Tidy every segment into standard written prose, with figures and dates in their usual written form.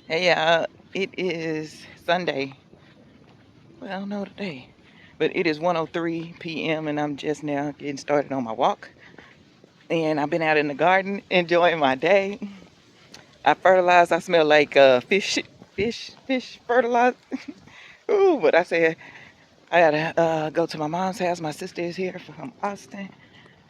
Hey, it is Sunday. Well, I don't know today, but it is 1:03 p.m. and I'm just now getting started on my walk. And I've been out in the garden enjoying my day. I fertilized. I smell like fish fertilizer. Ooh, but I said I gotta go to my mom's house. My sister is here from Austin,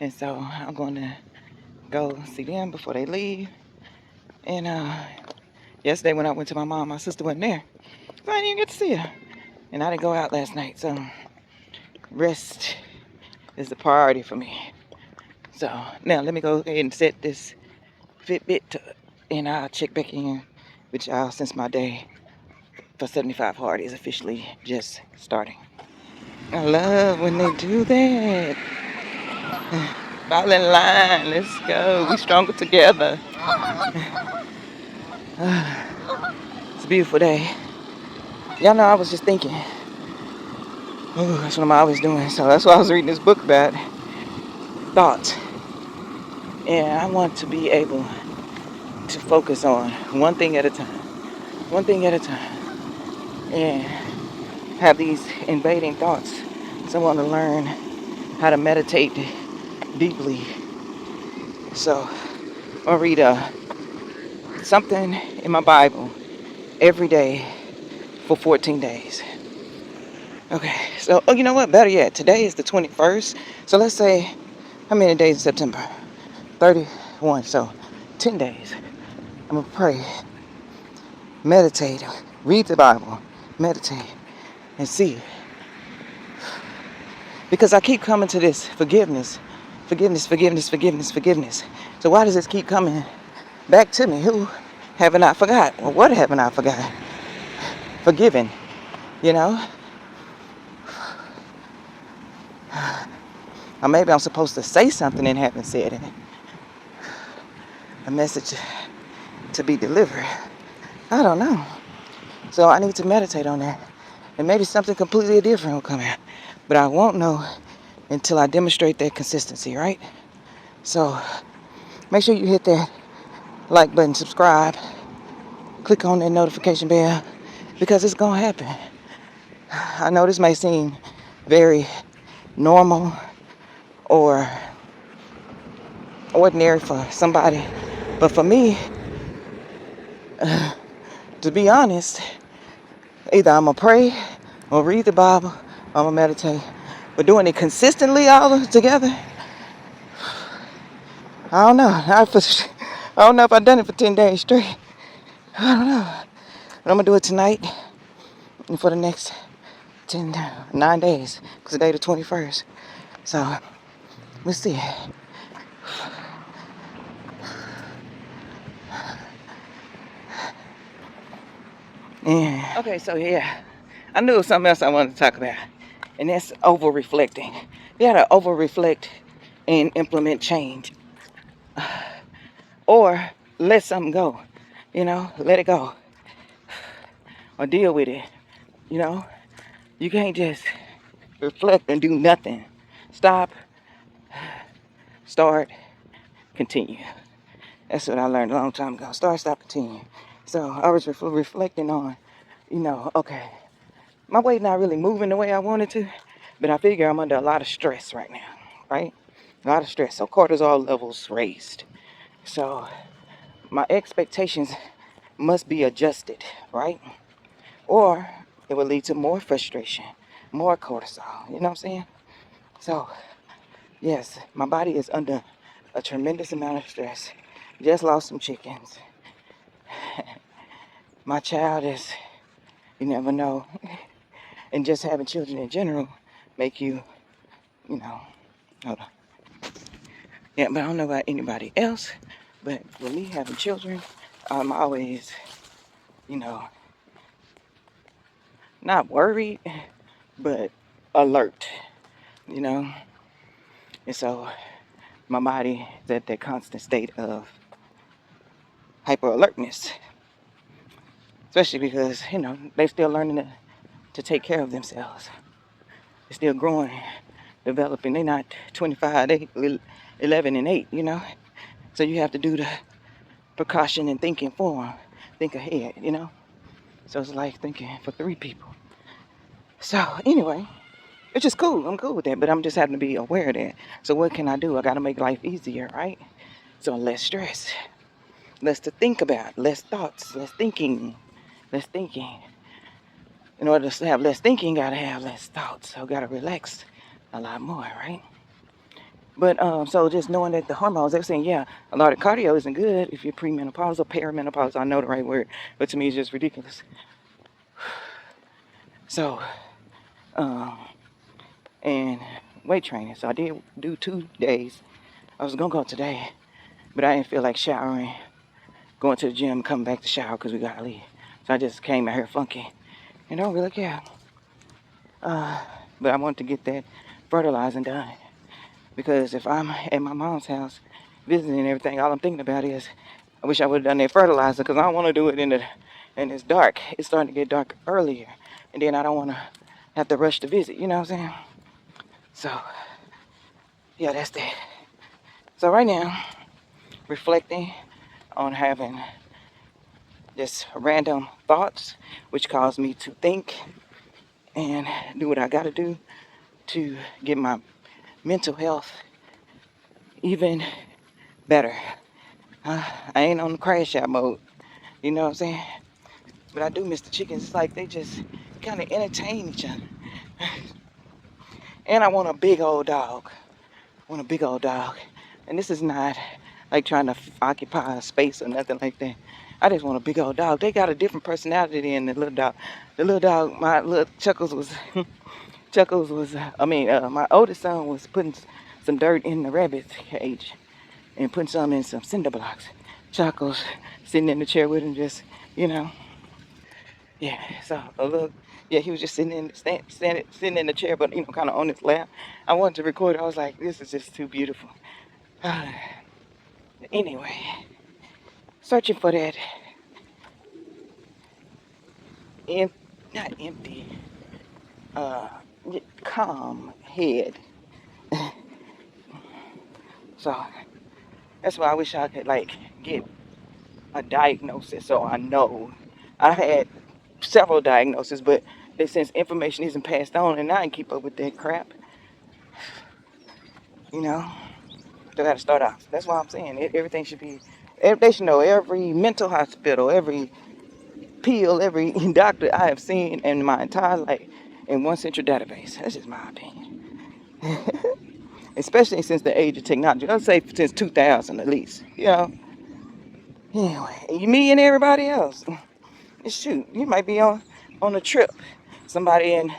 and so I'm going to go see them before they leave. And yesterday when I went to my mom, my sister wasn't there, so I didn't even get to see her. And I didn't go out last night, so rest is the priority for me. So now let me go ahead and set this Fitbit and I'll check back in with y'all since my day for 75 hard is officially just starting. I love when they do that. Fall in line, let's go. We stronger together. It's a beautiful day. Y'all know I was just thinking. Ooh, that's what I'm always doing. So that's why I was reading this book about thoughts. And I want to be able to focus on one thing at a time. One thing at a time. And have these invading thoughts. So I want to learn how to meditate deeply. So I'll read something in my Bible every day for 14 days. Okay, so you know what? Better yet, today is the 21st. So let's say, how many days in September? 31. So 10 days. I'm going to pray, meditate, read the Bible, meditate, and see. Because I keep coming to this forgiveness. So why does this keep coming back to me? Who haven't I forgot? Or what haven't I forgot? Forgiven, you know? Or maybe I'm supposed to say something and haven't said it. A message to be delivered. I don't know. So I need to meditate on that. And maybe something completely different will come out. But I won't know until I demonstrate that consistency, right? So make sure you hit that like button, subscribe, click on that notification bell, because it's gonna happen. I know this may seem very normal or ordinary for somebody, but for me, to be honest, either I'm gonna pray or read the Bible, I'm gonna meditate. But doing it consistently all together, I don't know. I don't know if I've done it for 10 days straight. I don't know. But I'm gonna do it tonight and for the next 9 days, because today the 21st. So let's see. Yeah. Okay, so yeah, I knew it was something else I wanted to talk about, and that's over reflecting. You gotta over reflect and implement change, or let something go. Let it go, or deal with it. You know, you can't just reflect and do nothing. Stop, start, continue. That's what I learned a long time ago. Start, stop, continue. So I was reflecting on, okay, my weight not really moving the way I wanted to, but I figure I'm under a lot of stress right now, right? A lot of stress. So cortisol levels raised. So my expectations must be adjusted, right? Or it will lead to more frustration, more cortisol. You know what I'm saying? So, yes, my body is under a tremendous amount of stress. Just lost some chickens. My child is, you never know. And just having children in general make you, hold on. Yeah, but I don't know about anybody else. But with me having children, I'm always, you know, not worried, but alert, you know. And so my body is at that constant state of hyper alertness, especially because, they're still learning to take care of themselves. They're still growing, developing. They're not 25, they 11 and 8, So you have to do the precaution and thinking for them. think ahead, you know? So it's like thinking for 3 people. So anyway, it's just cool. I'm cool with that, but I'm just having to be aware of that. So what can I do? I got to make life easier, right? So less stress, less to think about, less thoughts, less thinking, less thinking. In order to have less thinking, gotta have less thoughts. So gotta relax a lot more, right? But so just knowing that the hormones, they're saying, yeah, a lot of cardio isn't good if you're premenopause or perimenopause. I know the right word, but to me it's just ridiculous. So, and weight training. So I did do 2 days. I was gonna go today, but I didn't feel like showering, going to the gym, coming back to shower because we gotta leave. So I just came out here funky. And I don't really care. But I want to get that fertilizing done. Because if I'm at my mom's house visiting and everything, all I'm thinking about is I wish I would have done that fertilizer because I don't want to do it in it's dark. It's starting to get dark earlier. And then I don't want to have to rush to visit, you know what I'm saying? So, yeah, that's that. So right now, reflecting on having just random thoughts, which cause me to think and do what I got to do to get my mental health even better. I ain't on the crash out mode, you know what I'm saying? But I do miss the chickens. It's like they just kind of entertain each other. And I want a big old dog. I want a big old dog. And this is not like trying to occupy a space or nothing like that. I just want a big old dog. They got a different personality than the little dog. The little dog, my little Chuckles was, my oldest son was putting some dirt in the rabbit's cage and putting some in some cinder blocks. Chuckles sitting in the chair with him, just, you know. Yeah, so he was just sitting in the chair, but kind of on his lap. I wanted to record it. I was like, this is just too beautiful. Anyway, searching for that not empty, calm head. So that's why I wish I could get a diagnosis so I know. I had several diagnoses, but since information isn't passed on and I can keep up with that crap, they got to start off. That's why I'm saying everything should be, they should know every mental hospital, every pill, every doctor I have seen in my entire life in one central database. That's just my opinion. Especially since the age of technology. Let's say since 2000 at least, Anyway, me and everybody else. Shoot, you might be on a trip. Somebody in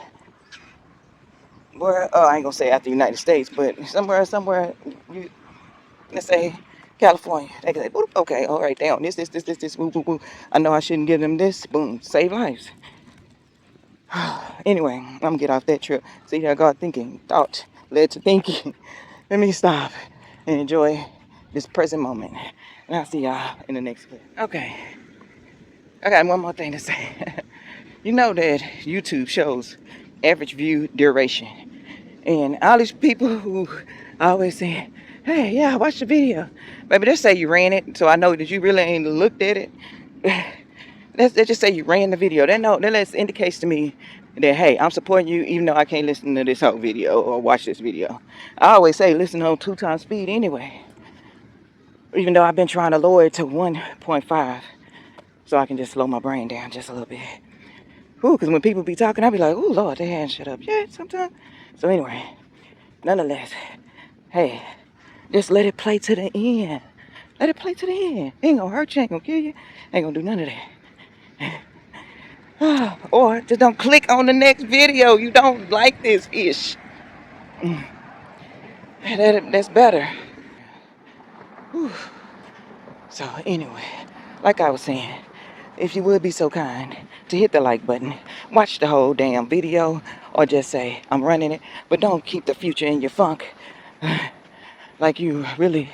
I ain't gonna say out the United States, but somewhere, let's say California. They can say, okay, all right, they on this, woo, woo, woo. I know I shouldn't give them this. Boom, save lives. Anyway, I'm gonna get off that trip. See how God thought led to thinking. Let me stop and enjoy this present moment. And I'll see y'all in the next clip. Okay, I got one more thing to say. You know that YouTube shows average view duration. And all these people who always say, hey, yeah, watch the video. Maybe they say you ran it, so I know that you really ain't looked at it. They just say you ran the video. That indicates to me that, hey, I'm supporting you even though I can't listen to this whole video or watch this video. I always say listen on 2 times speed anyway. Even though I've been trying to lower it to 1.5 so I can just slow my brain down just a little bit. Because when people be talking, I be like, oh, Lord, they ain't shut up yet sometimes. So anyway, nonetheless, hey, just let it play to the end. Let it play to the end. Ain't gonna hurt you, ain't gonna kill you, ain't gonna do none of that. Or just don't click on the next video. You don't like this ish. That's better. Whew. So anyway, like I was saying, if you would be so kind to hit the like button, watch the whole damn video, or just say I'm running it, but don't keep the future in your funk like you really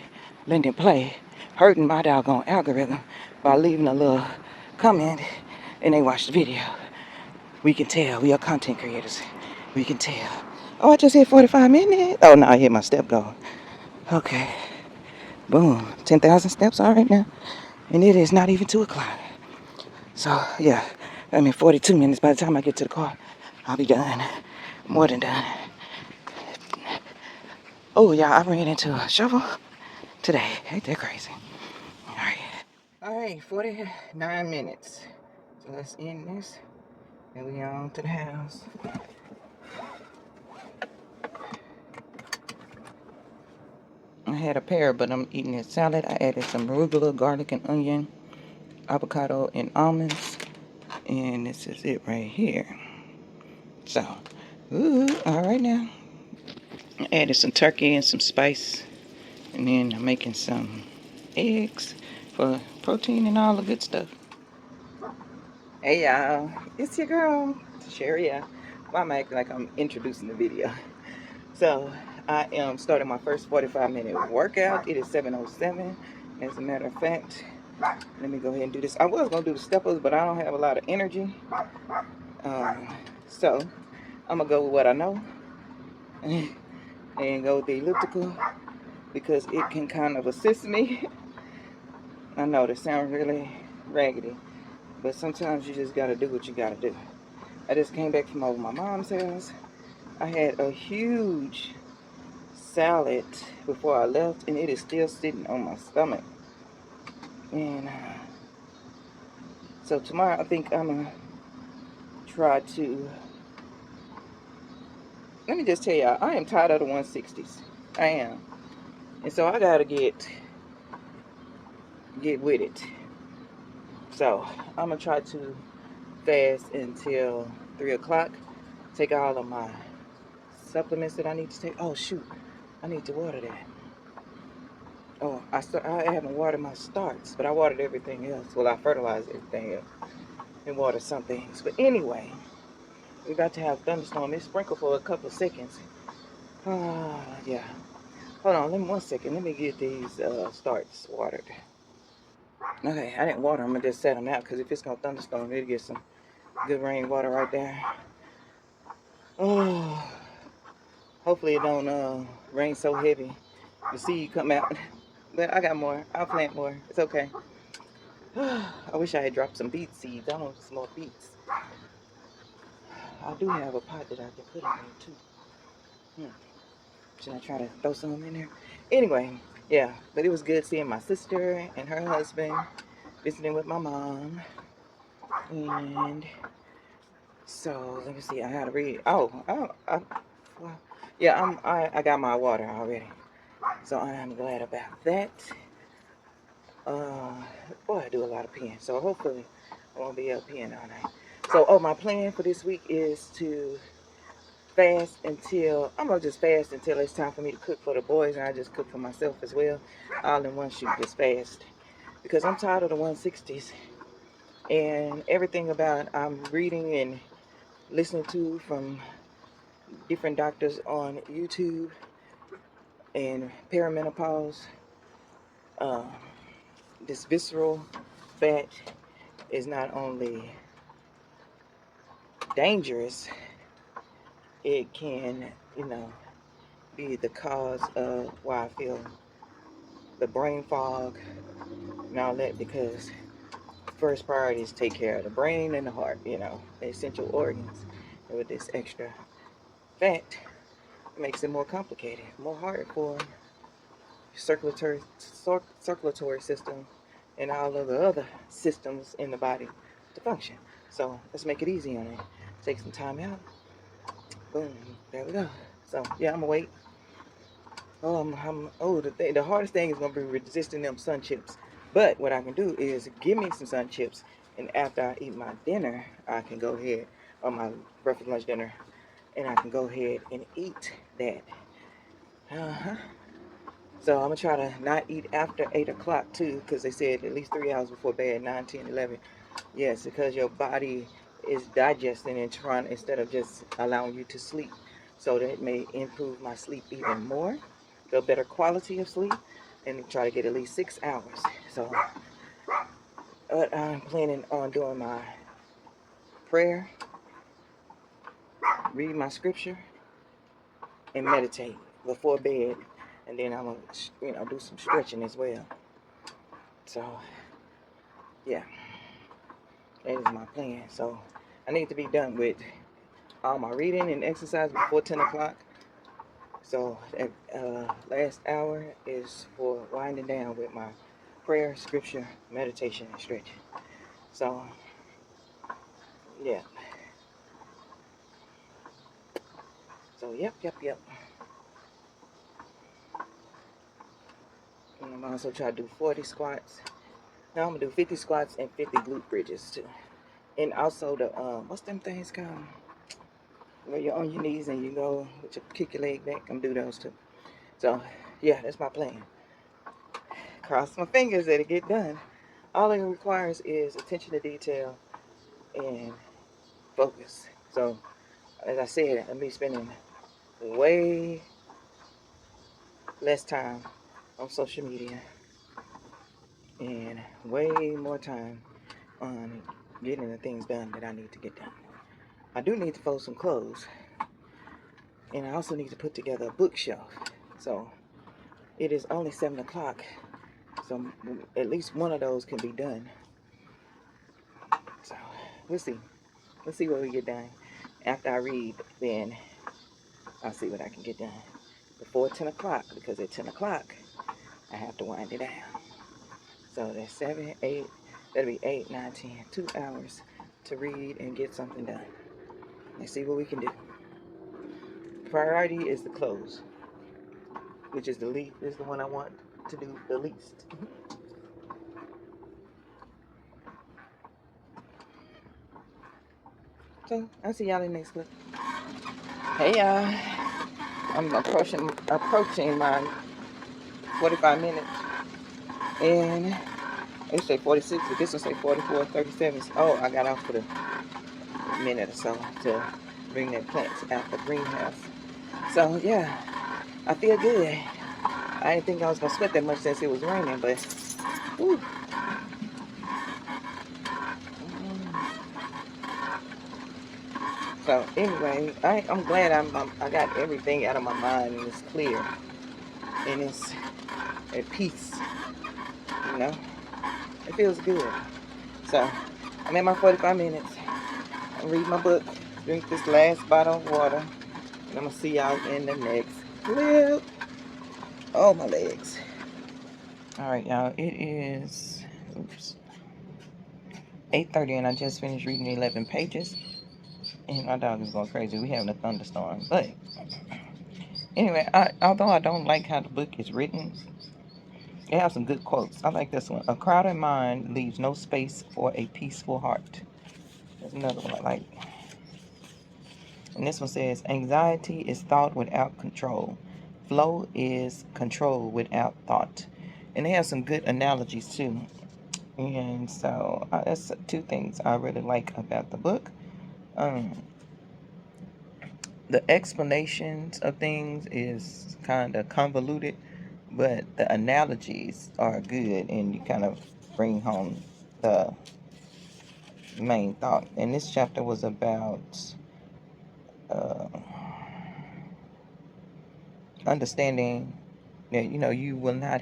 letting it play, hurting my doggone algorithm by leaving a little comment and they watch the video. We can tell we are content creators. We can tell. Oh, I just hit 45 minutes. Oh, no, I hit my step goal. Okay. Boom. 10,000 steps all right now. And it is not even 2 o'clock. So, yeah, 42 minutes. By the time I get to the car, I'll be done. More than done. Oh, yeah, I ran into a shovel today. Ain't that crazy? All right. All right, 49 minutes. So let's end this. And we on to the house. I had a pear, but I'm eating a salad. I added some arugula, garlic, and onion, avocado, and almonds. And this is it right here. So, all right now. I added some turkey and some spice. And then I'm making some eggs for protein and all the good stuff. Hey y'all, it's your girl, Sherry. Why am I acting like I'm introducing the video? So, I am starting my first 45-minute workout. It is 7:07. As a matter of fact, let me go ahead and do this. I was going to do the steppers, but I don't have a lot of energy. So, I'm going to go with what I know and go with the elliptical because it can kind of assist me. I know this sounds really raggedy, but sometimes you just got to do what you got to do. I just came back from over my mom's house. I had a huge salad before I left, and it is still sitting on my stomach. And so tomorrow I think I'm going to try to, let me just tell y'all, I am tired of the 160s. I am. And so I got to get with it. So I'm going to try to fast until 3 o'clock. Take all of my supplements that I need to take. Oh, shoot. I need to water that. Oh, I haven't watered my starts, but I watered everything else. Well, I fertilized everything else and watered some things. But anyway, we're about to have thunderstorm. It sprinkled for a couple of seconds. Yeah. Hold on, let me 1 second. Let me get these starts watered. Okay, I didn't water them. I just set them out because if it's going to thunderstorm, it'll get some good rain water right there. Oh, hopefully it don't rain so heavy the seed come out. But I got more. I'll plant more. It's okay. I wish I had dropped some beet seeds. I don't know some more beets. I do have a pot that I can put in there too. Should I try to throw some in there? Anyway, yeah. But it was good seeing my sister and her husband, visiting with my mom. And so let me see. I gotta read. Yeah. I got my water already. So I'm glad about that. Boy, I do a lot of peeing. So hopefully I won't be up peeing all night. So, my plan for this week is to fast until, I'm going to just fast until it's time for me to cook for the boys. And I just cook for myself as well. All in one shoot, just fast. Because I'm tired of the 160s. And everything about I'm reading and listening to from different doctors on YouTube and perimenopause. This visceral fat is not only dangerous, it can, be the cause of why I feel the brain fog and all that, because first priority is take care of the brain and the heart, the essential organs. And with this extra fat, it makes it more complicated, more hard for circulatory system and all of the other systems in the body to function. So let's make it easy on it. Take some time out. Boom. There we go. So yeah, I'm gonna wait. The hardest thing is gonna be resisting them sun chips. But what I can do is give me some sun chips, and after I eat my dinner, I can go ahead on my breakfast, lunch, dinner, and I can go ahead and eat that. So I'm gonna try to not eat after 8 o'clock too, because they said at least 3 hours before bed, 9, 10, 11. Yes, because your body is digesting and trying instead of just allowing you to sleep. So that may improve my sleep even more, a better quality of sleep, and try to get at least 6 hours. So I'm planning on doing my prayer, read my scripture, and meditate before bed, and then I'm gonna do some stretching as well. So yeah. That is my plan. So I need to be done with all my reading and exercise before 10 o'clock. So that last hour is for winding down with my prayer, scripture, meditation, and stretching. So, yeah. So, yep. And I'm also trying to do 40 squats. Now I'm going to do 50 squats and 50 glute bridges, too. And also the, what's them things called? Where you're on your knees and you go, kick your leg back. I'm going to do those, too. So, yeah, that's my plan. Cross my fingers that it get done. All it requires is attention to detail and focus. So, as I said, I'm be spending way less time on social media and way more time on getting the things done that I need to get done. I do need to fold some clothes, and I also need to put together a bookshelf. So, it is only 7 o'clock, so at least one of those can be done. So, we'll see. Let's see what we get done. After I read, then I'll see what I can get done before 10 o'clock, because at 10 o'clock, I have to wind it down. So that's 7, 8, that'll be 8, 9, 10, 2 hours to read and get something done. Let's see what we can do. Priority is the clothes, which is the one I want to do the least. So I'll see y'all in the next clip. Hey y'all, I'm approaching my 45 minutes, and they say 46, but this one say 44, 37. Oh, I got off for the minute or so to bring that plants out the greenhouse. So yeah, I feel good. I didn't think I was gonna sweat that much since it was raining, but whew. So anyway, I'm glad I got everything out of my mind and it's clear and it's at peace. You know, it feels good. So I'm at my 45 minutes. I read my book, drink this last bottle of water, and I'm gonna see y'all in the next clip. Oh, my legs. All right, y'all. It is 8:30, and I just finished reading 11 pages. And my dog is going crazy. We having a thunderstorm. But anyway, although I don't like how the book is written, it has some good quotes. I like this one. A crowded mind leaves no space for a peaceful heart. There's another one I like. And this one says, anxiety is thought without control. Flow is control without thought. And they have some good analogies too. And so that's two things I really like about the book. The explanations of things is kind of convoluted, but the analogies are good, and you kind of bring home the main thought. And this chapter was about understanding that you will not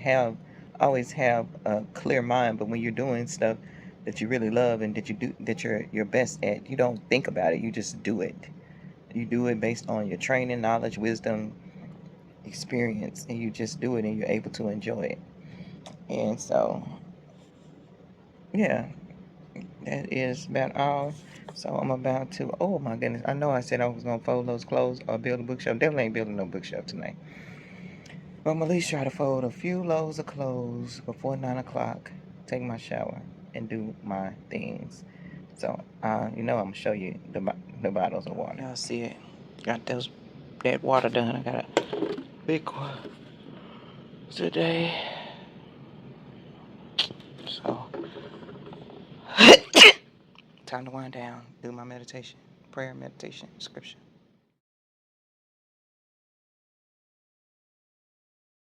always have a clear mind, but when you're doing stuff that you really love and that you're best at, you don't think about it, you just do it. You do it based on your training, knowledge, wisdom, experience, and you just do it and you're able to enjoy it. And so yeah, that is about all. So I'm about to, oh my goodness, I know I said I was gonna fold those clothes or build a bookshelf. Definitely ain't building no bookshelf tonight, but I'm at least try to fold a few loads of clothes before 9 o'clock, take my shower, and do my things. So I'm gonna show you the bottles of water. Y'all see it? Got that water done. I got a big one today. So time to wind down, do my meditation, prayer, meditation, scripture.